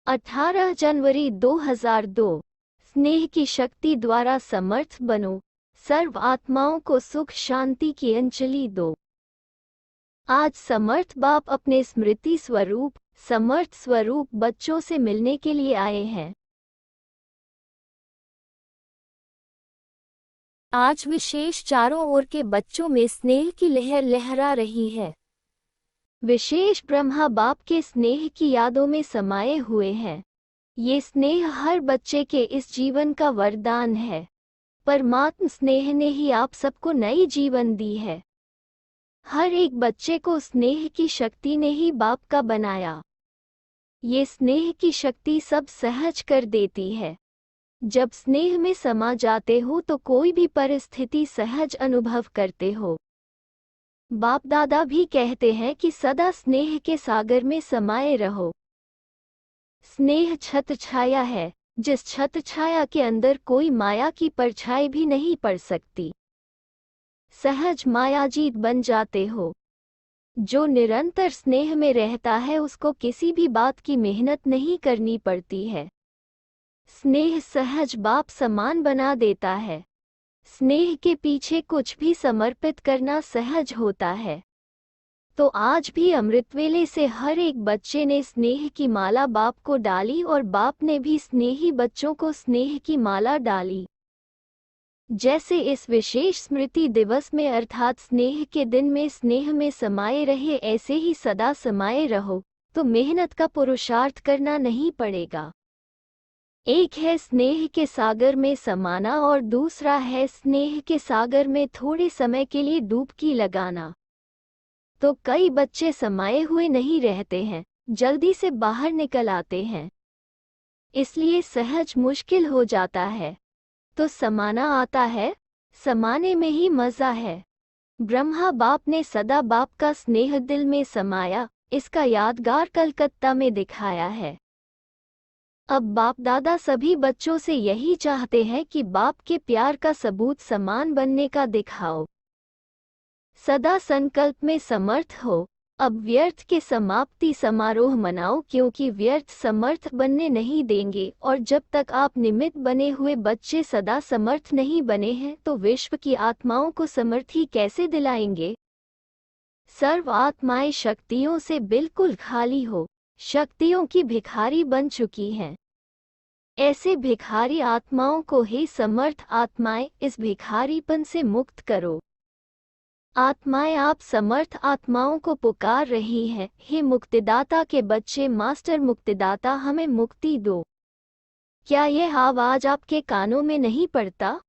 18 जनवरी 2002। स्नेह की शक्ति द्वारा समर्थ बनो, सर्व आत्माओं को सुख शांति की अंजलि दो। आज समर्थ बाप अपने स्मृति स्वरूप समर्थ स्वरूप बच्चों से मिलने के लिए आए हैं। आज विशेष चारों ओर के बच्चों में स्नेह की लहर लहरा रही है। विशेष ब्रह्मा बाप के स्नेह की यादों में समाये हुए हैं। ये स्नेह हर बच्चे के इस जीवन का वरदान है। परमात्म स्नेह ने ही आप सबको नई जीवन दी है। हर एक बच्चे को स्नेह की शक्ति ने ही बाप का बनाया। ये स्नेह की शक्ति सब सहज कर देती है। जब स्नेह में समा जाते हो तो कोई भी परिस्थिति सहज अनुभव करते हो। बाप दादा भी कहते हैं कि सदा स्नेह के सागर में समाये रहो। स्नेह छत्र छाया है, जिस छत्र छाया के अंदर कोई माया की परछाई भी नहीं पड़ सकती। सहज मायाजीत बन जाते हो। जो निरंतर स्नेह में रहता है उसको किसी भी बात की मेहनत नहीं करनी पड़ती है। स्नेह सहज बाप समान बना देता है। स्नेह के पीछे कुछ भी समर्पित करना सहज होता है। तो आज भी अमृतवेले से हर एक बच्चे ने स्नेह की माला बाप को डाली और बाप ने भी स्नेही बच्चों को स्नेह की माला डाली। जैसे इस विशेष स्मृति दिवस में अर्थात स्नेह के दिन में स्नेह में समाये रहे, ऐसे ही सदा समाये रहो तो मेहनत का पुरुषार्थ करना नहीं पड़ेगा। एक है स्नेह के सागर में समाना और दूसरा है स्नेह के सागर में थोड़े समय के लिए डुबकी लगाना। तो कई बच्चे समाये हुए नहीं रहते हैं, जल्दी से बाहर निकल आते हैं, इसलिए सहज मुश्किल हो जाता है। तो समाना आता है, समाने में ही मज़ा है। ब्रह्मा बाप ने सदा बाप का स्नेह दिल में समाया, इसका यादगार कलकत्ता में दिखाया है। अब बाप दादा सभी बच्चों से यही चाहते हैं कि बाप के प्यार का सबूत समान बनने का दिखाओ। सदा संकल्प में समर्थ हो। अब व्यर्थ के समाप्ति समारोह मनाओ, क्योंकि व्यर्थ समर्थ बनने नहीं देंगे। और जब तक आप निमित्त बने हुए बच्चे सदा समर्थ नहीं बने हैं तो विश्व की आत्माओं को समर्थी कैसे दिलाएंगे। सर्व आत्माएं शक्तियों से बिल्कुल खाली हो, शक्तियों की भिखारी बन चुकी हैं। ऐसे भिखारी आत्माओं को हे समर्थ आत्माएं इस भिखारीपन से मुक्त करो। आत्माएं आप समर्थ आत्माओं को पुकार रही हैं, हे मुक्तिदाता के बच्चे, मास्टर मुक्तिदाता हमें मुक्ति दो। क्या यह आवाज आपके कानों में नहीं पड़ता,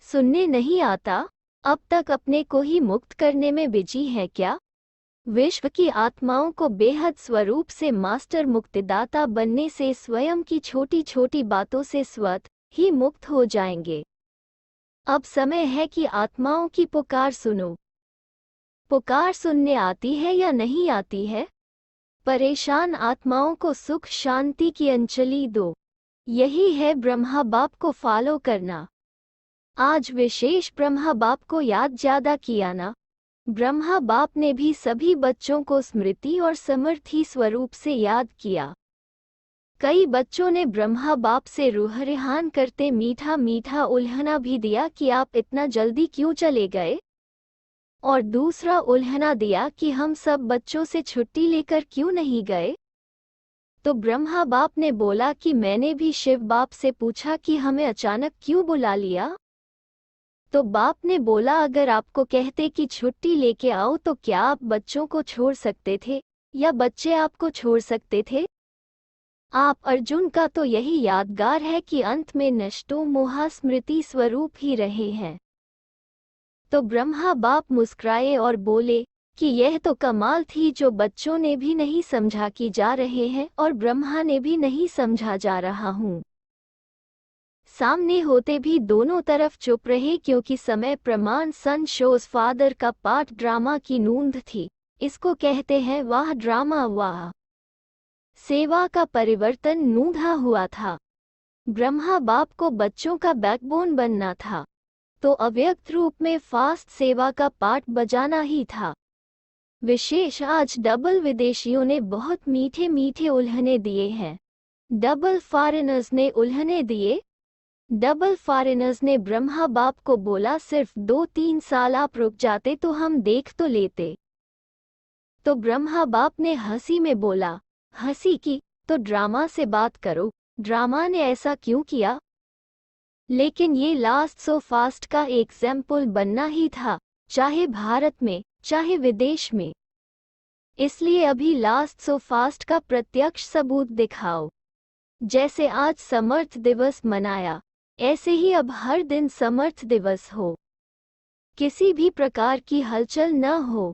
सुनने नहीं आता? अब तक अपने को ही मुक्त करने में बिजी है क्या? विश्व की आत्माओं को बेहद स्वरूप से मास्टर मुक्तिदाता बनने से स्वयं की छोटी छोटी बातों से स्वतः ही मुक्त हो जाएंगे। अब समय है कि आत्माओं की पुकार सुनो। पुकार सुनने आती है या नहीं आती है? परेशान आत्माओं को सुख शांति की अंजलि दो। यही है ब्रह्मा बाप को फॉलो करना। आज विशेष ब्रह्मा बाप को याद ज्यादा किया ना। ब्रह्मा बाप ने भी सभी बच्चों को स्मृति और समर्थी स्वरूप से याद किया। कई बच्चों ने ब्रह्मा बाप से रूह रिहान करते मीठा मीठा उल्हना भी दिया कि आप इतना जल्दी क्यों चले गए, और दूसरा उल्हना दिया कि हम सब बच्चों से छुट्टी लेकर क्यों नहीं गए। तो ब्रह्मा बाप ने बोला कि मैंने भी शिव बाप से पूछा कि हमें अचानक क्यों बुला लिया। तो बाप ने बोला अगर आपको कहते कि छुट्टी लेके आओ तो क्या आप बच्चों को छोड़ सकते थे या बच्चे आपको छोड़ सकते थे। आप अर्जुन का तो यही यादगार है कि अंत में नष्टो मोहा स्मृति स्वरूप ही रहे हैं। तो ब्रह्मा बाप मुस्कुराए और बोले कि यह तो कमाल थी जो बच्चों ने भी नहीं समझा कि जा रहे हैं और ब्रह्मा ने भी नहीं समझा जा रहा हूँ। सामने होते भी दोनों तरफ चुप रहे, क्योंकि समय प्रमाण सन शोज फादर का पाठ ड्रामा की नूंद थी। इसको कहते हैं वाह ड्रामा वाह। सेवा का परिवर्तन नूंधा हुआ था। ब्रह्मा बाप को बच्चों का बैकबोन बनना था, तो अव्यक्त रूप में फास्ट सेवा का पाठ बजाना ही था। विशेष आज डबल विदेशियों ने बहुत मीठे मीठे उल्हने दिए हैं। डबल फॉरेनर्स ने उल्हने दिए। डबल फॉरेनर्स ने ब्रह्मा बाप को बोला, सिर्फ 2-3 साल आप रुक जाते तो हम देख तो लेते। तो ब्रह्मा बाप ने हंसी में बोला, हंसी की तो ड्रामा से बात करो, ड्रामा ने ऐसा क्यों किया? लेकिन ये लास्ट सो फास्ट का एग्जाम्पल बनना ही था, चाहे भारत में चाहे विदेश में। इसलिए अभी लास्ट सो फास्ट का प्रत्यक्ष सबूत दिखाओ। जैसे आज समर्थ दिवस मनाया, ऐसे ही अब हर दिन समर्थ दिवस हो, किसी भी प्रकार की हलचल न हो।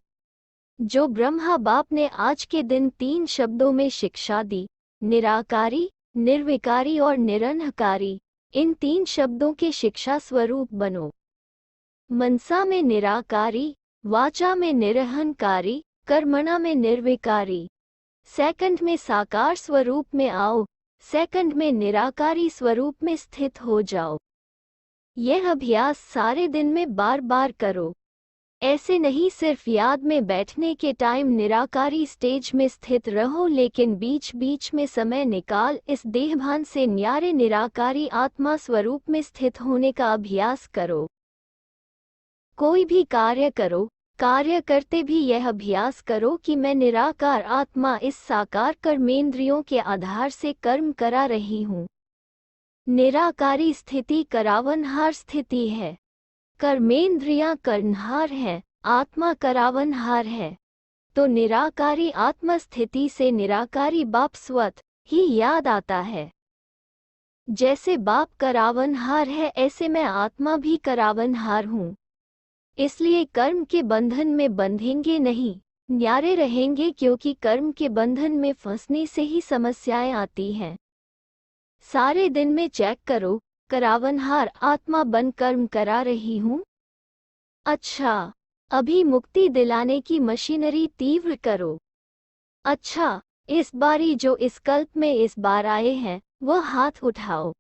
जो ब्रह्मा बाप ने आज के दिन 3 शब्दों में शिक्षा दी, निराकारी, निर्विकारी और निरंकारी, इन 3 शब्दों के शिक्षा स्वरूप बनो। मनसा में निराकारी, वाचा में निरहंकारी, कर्मणा में निर्विकारी। सेकंड में साकार स्वरूप में आओ, सेकंड में निराकारी स्वरूप में स्थित हो जाओ। यह अभ्यास सारे दिन में बार बार करो। ऐसे नहीं सिर्फ याद में बैठने के टाइम निराकारी स्टेज में स्थित रहो, लेकिन बीच बीच में समय निकाल इस देहभान से न्यारे निराकारी आत्मा स्वरूप में स्थित होने का अभ्यास करो। कोई भी कार्य करो, कार्य करते भी यह अभ्यास करो कि मैं निराकार आत्मा इस साकार कर्मेंद्रियों के आधार से कर्म करा रही हूँ। निराकारी स्थिति करावनहार स्थिति है। कर्मेंद्रियां कर्णहार हैं, आत्मा करावनहार है। तो निराकारी आत्मा स्थिति से निराकारी बाप स्वत ही याद आता है। जैसे बाप करावनहार है, ऐसे मैं आत्मा भी करावनहार हूँ। इसलिए कर्म के बंधन में बंधेंगे नहीं, न्यारे रहेंगे, क्योंकि कर्म के बंधन में फंसने से ही समस्याएं आती हैं। सारे दिन में चेक करो, करावनहार आत्मा बन कर्म करा रही हूँ। अच्छा, अभी मुक्ति दिलाने की मशीनरी तीव्र करो। अच्छा, इस बारी जो इस कल्प में इस बार आए हैं वह हाथ उठाओ।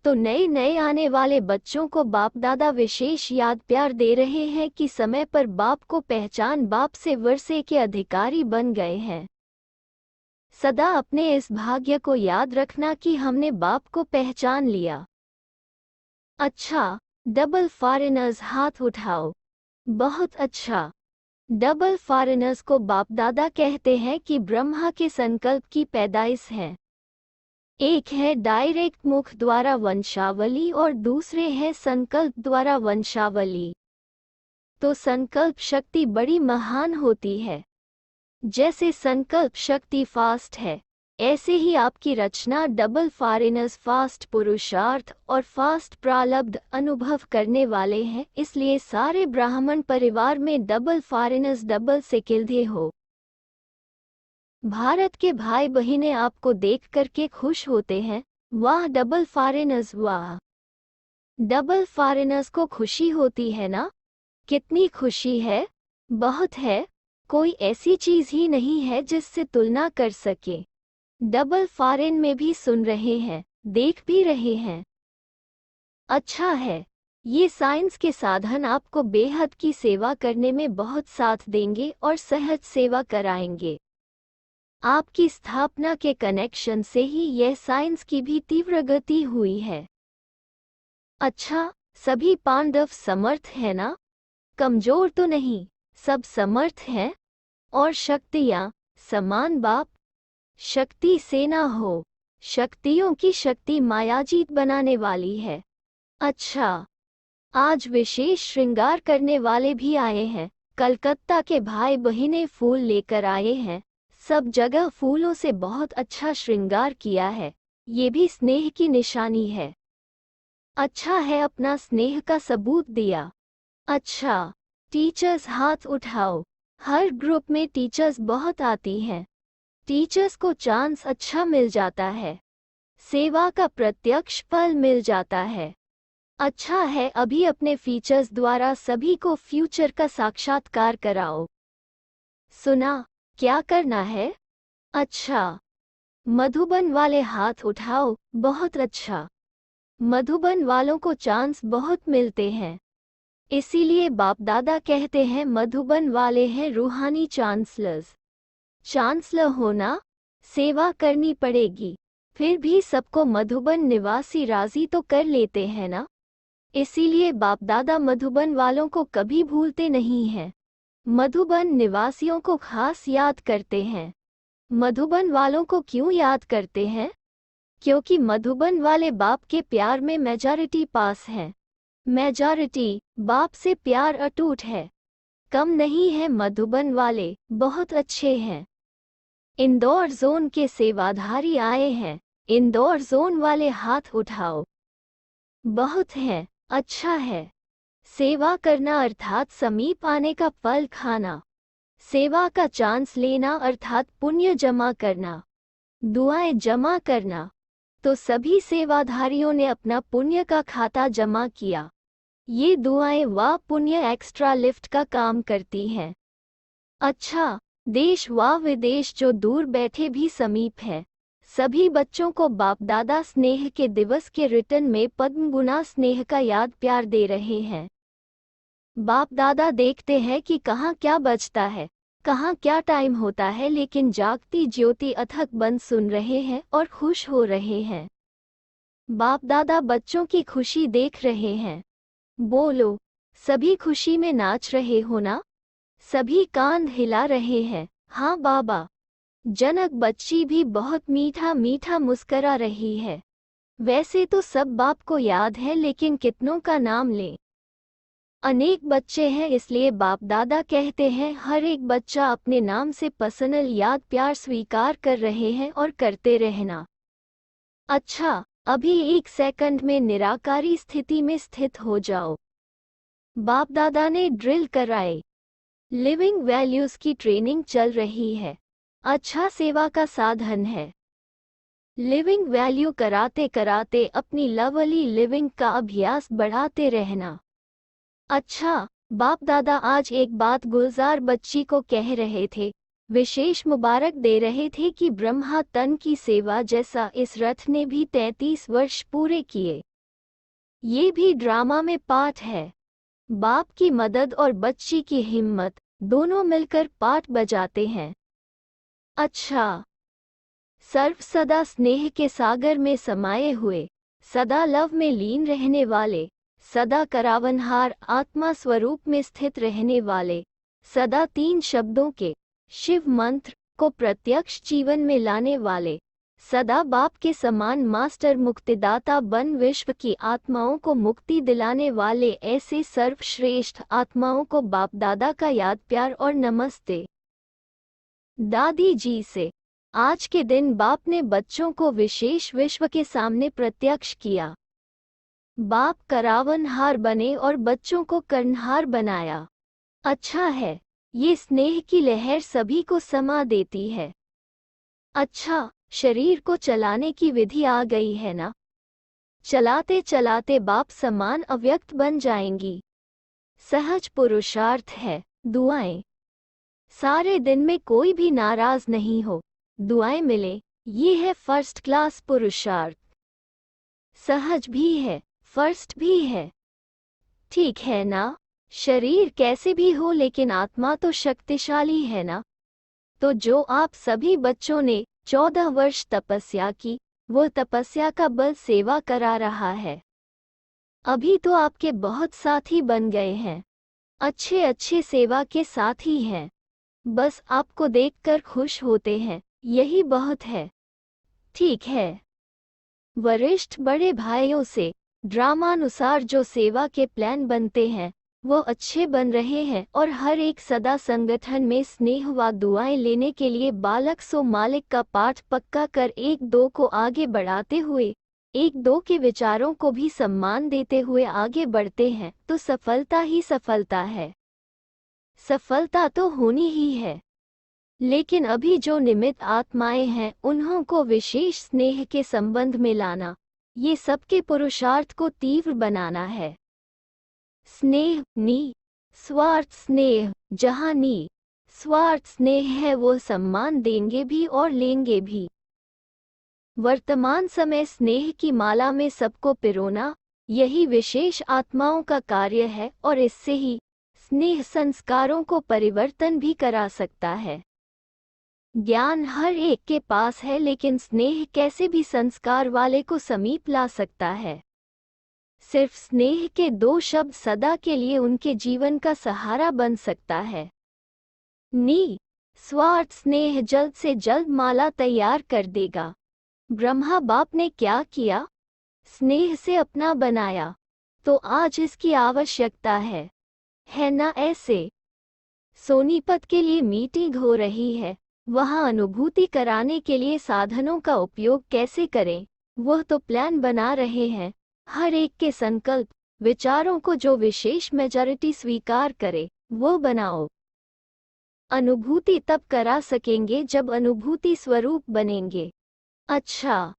तो नए नए आने वाले बच्चों को बाप दादा विशेष याद प्यार दे रहे हैं कि समय पर बाप को पहचान, बाप से वर्षे के अधिकारी बन गए हैं। सदा अपने इस भाग्य को याद रखना कि हमने बाप को पहचान लिया। अच्छा, डबल फॉरेनर्स हाथ उठाओ। बहुत अच्छा। डबल फॉरेनर्स को बाप दादा कहते हैं कि ब्रह्मा के संकल्प की पैदाइश है। एक है डायरेक्ट मुख द्वारा वंशावली और दूसरे है संकल्प द्वारा वंशावली। तो संकल्प शक्ति बड़ी महान होती है। जैसे संकल्प शक्ति फास्ट है, ऐसे ही आपकी रचना डबल फॉरेनर्स फास्ट पुरुषार्थ और फास्ट प्रारब्ध अनुभव करने वाले हैं। इसलिए सारे ब्राह्मण परिवार में डबल फॉरेनर्स डबल से किल्धे हो। भारत के भाई बहिनें आपको देख करके खुश होते हैं, वाह डबल फॉरेनर्स वाह। डबल फॉरेनर्स को खुशी होती है ना? कितनी खुशी है, बहुत है। कोई ऐसी चीज ही नहीं है जिससे तुलना कर सके। डबल फॉरेन में भी सुन रहे हैं, देख भी रहे हैं। अच्छा है, ये साइंस के साधन आपको बेहद की सेवा करने में बहुत साथ देंगे और सहज सेवा कराएंगे। आपकी स्थापना के कनेक्शन से ही यह साइंस की भी तीव्र गति हुई है। अच्छा, सभी पांडव समर्थ है ना? कमजोर तो नहीं, सब समर्थ हैं। और शक्तियाँ समान बाप। शक्ति सेना हो, शक्तियों की शक्ति मायाजीत बनाने वाली है। अच्छा, आज विशेष श्रृंगार करने वाले भी आए हैं। कलकत्ता के भाई बहिनें फूल लेकर आए हैं। सब जगह फूलों से बहुत अच्छा श्रृंगार किया है। ये भी स्नेह की निशानी है। अच्छा है, अपना स्नेह का सबूत दिया। अच्छा, टीचर्स हाथ उठाओ। हर ग्रुप में टीचर्स बहुत आती हैं। टीचर्स को चांस अच्छा मिल जाता है, सेवा का प्रत्यक्ष फल मिल जाता है। अच्छा है, अभी अपने फीचर्स द्वारा सभी को फ्यूचर का साक्षात्कार कराओ। सुना, क्या करना है? अच्छा, मधुबन वाले हाथ उठाओ। बहुत अच्छा। मधुबन वालों को चांस बहुत मिलते हैं, इसीलिए बाप दादा कहते हैं मधुबन वाले हैं रूहानी चांसलर्स। चांसलर होना, सेवा करनी पड़ेगी, फिर भी सबको मधुबन निवासी राजी तो कर लेते हैं ना। इसीलिए बाप दादा मधुबन वालों को कभी भूलते नहीं हैं, मधुबन निवासियों को खास याद करते हैं। मधुबन वालों को क्यों याद करते हैं? क्योंकि मधुबन वाले बाप के प्यार में मेजॉरिटी पास है। मेजॉरिटी बाप से प्यार अटूट है, कम नहीं है। मधुबन वाले बहुत अच्छे हैं। इंदौर जोन के सेवाधारी आए हैं। इंदौर जोन वाले हाथ उठाओ। बहुत है, अच्छा है। सेवा करना अर्थात समीप आने का फल खाना, सेवा का चांस लेना अर्थात पुण्य जमा करना, दुआएं जमा करना। तो सभी सेवाधारियों ने अपना पुण्य का खाता जमा किया। ये दुआएं व पुण्य एक्स्ट्रा लिफ्ट का काम करती हैं। अच्छा, देश व विदेश जो दूर बैठे भी समीप है, सभी बच्चों को बाप दादा स्नेह के दिवस के रिटर्न में पद्म गुना स्नेह का याद प्यार दे रहे हैं। बाप दादा देखते हैं कि कहाँ क्या बचता है, कहाँ क्या टाइम होता है, लेकिन जागती ज्योति अथक बंद सुन रहे हैं और खुश हो रहे हैं। बाप दादा बच्चों की खुशी देख रहे हैं। बोलो, सभी खुशी में नाच रहे हो ना? सभी कांध हिला रहे हैं। हाँ बाबा। जनक बच्ची भी बहुत मीठा मीठा मुस्करा रही है। वैसे तो सब बाप को याद है, लेकिन कितनों का नाम लें? अनेक बच्चे हैं, इसलिए बाप दादा कहते हैं हर एक बच्चा अपने नाम से पर्सनल याद प्यार स्वीकार कर रहे हैं और करते रहना। अच्छा, अभी 1 सेकंड में निराकारी स्थिति में स्थित हो जाओ। बाप दादा ने ड्रिल कराए। लिविंग वैल्यूज की ट्रेनिंग चल रही है। अच्छा, सेवा का साधन है। लिविंग वैल्यू कराते कराते अपनी लवली लिविंग का अभ्यास बढ़ाते रहना। अच्छा, बाप दादा आज एक बात गुलजार बच्ची को कह रहे थे, विशेष मुबारक दे रहे थे कि ब्रह्मा तन की सेवा जैसा इस रथ ने भी 33 वर्ष पूरे किए। ये भी ड्रामा में पाठ है। बाप की मदद और बच्ची की हिम्मत दोनों मिलकर पाठ बजाते हैं। अच्छा, सर्व सदा स्नेह के सागर में समाये हुए, सदा लव में लीन रहने वाले, सदा करावनहार आत्मा स्वरूप में स्थित रहने वाले, सदा 3 शब्दों के शिव मंत्र को प्रत्यक्ष जीवन में लाने वाले, सदा बाप के समान मास्टर मुक्तिदाता बन विश्व की आत्माओं को मुक्ति दिलाने वाले, ऐसे सर्वश्रेष्ठ आत्माओं को बाप दादा का याद प्यार और नमस्ते। दादी जी से आज के दिन बाप ने बच्चों को विशेष विश्व के सामने प्रत्यक्ष किया। बाप करावनहार बने और बच्चों को कर्णहार बनाया। अच्छा है, ये स्नेह की लहर सभी को समा देती है। अच्छा, शरीर को चलाने की विधि आ गई है ना? चलाते चलाते बाप समान अव्यक्त बन जाएंगी। सहज पुरुषार्थ है। दुआएं। सारे दिन में कोई भी नाराज नहीं हो, दुआएं मिले, ये है फर्स्ट क्लास पुरुषार्थ। सहज भी है, फर्स्ट भी है। ठीक है ना? शरीर कैसे भी हो, लेकिन आत्मा तो शक्तिशाली है ना? तो जो आप सभी बच्चों ने 14 वर्ष तपस्या की, वो तपस्या का बल सेवा करा रहा है। अभी तो आपके बहुत साथी बन गए हैं, अच्छे अच्छे सेवा के साथी हैं। बस आपको देखकर खुश होते हैं, यही बहुत है। ठीक है। वरिष्ठ बड़े भाइयों से ड्रामानुसार जो सेवा के प्लान बनते हैं, वो अच्छे बन रहे हैं और हर एक सदा संगठन में स्नेह व दुआएं लेने के लिए बालक सो मालिक का पाठ पक्का कर 1-2 को आगे बढ़ाते हुए, 1-2 के विचारों को भी सम्मान देते हुए आगे बढ़ते हैं, तो सफलता ही सफलता है। सफलता तो होनी ही है। लेकिन अभी जो निमित्त आत्माएं हैं, उन्हों को विशेष स्नेह के संबंध में लाना, ये सबके पुरुषार्थ को तीव्र बनाना है। स्नेह नी स्वार्थ स्नेह, जहाँ नी स्वार्थ स्नेह है, वो सम्मान देंगे भी और लेंगे भी। वर्तमान समय स्नेह की माला में सबको पिरोना, यही विशेष आत्माओं का कार्य है और इससे ही स्नेह संस्कारों को परिवर्तन भी करा सकता है। ज्ञान हर एक के पास है, लेकिन स्नेह कैसे भी संस्कार वाले को समीप ला सकता है। सिर्फ स्नेह के 2 शब्द सदा के लिए उनके जीवन का सहारा बन सकता है। स्वार्थ स्नेह जल्द से जल्द माला तैयार कर देगा। ब्रह्मा बाप ने क्या किया? स्नेह से अपना बनाया, तो आज इसकी आवश्यकता है ना? ऐसे सोनीपत के लिए मीटिंग हो रही है, वहां अनुभूति कराने के लिए साधनों का उपयोग कैसे करें, वह तो प्लान बना रहे हैं। हर एक के संकल्प विचारों को जो विशेष मेजॉरिटी स्वीकार करे वो बनाओ। अनुभूति तब करा सकेंगे जब अनुभूति स्वरूप बनेंगे। अच्छा,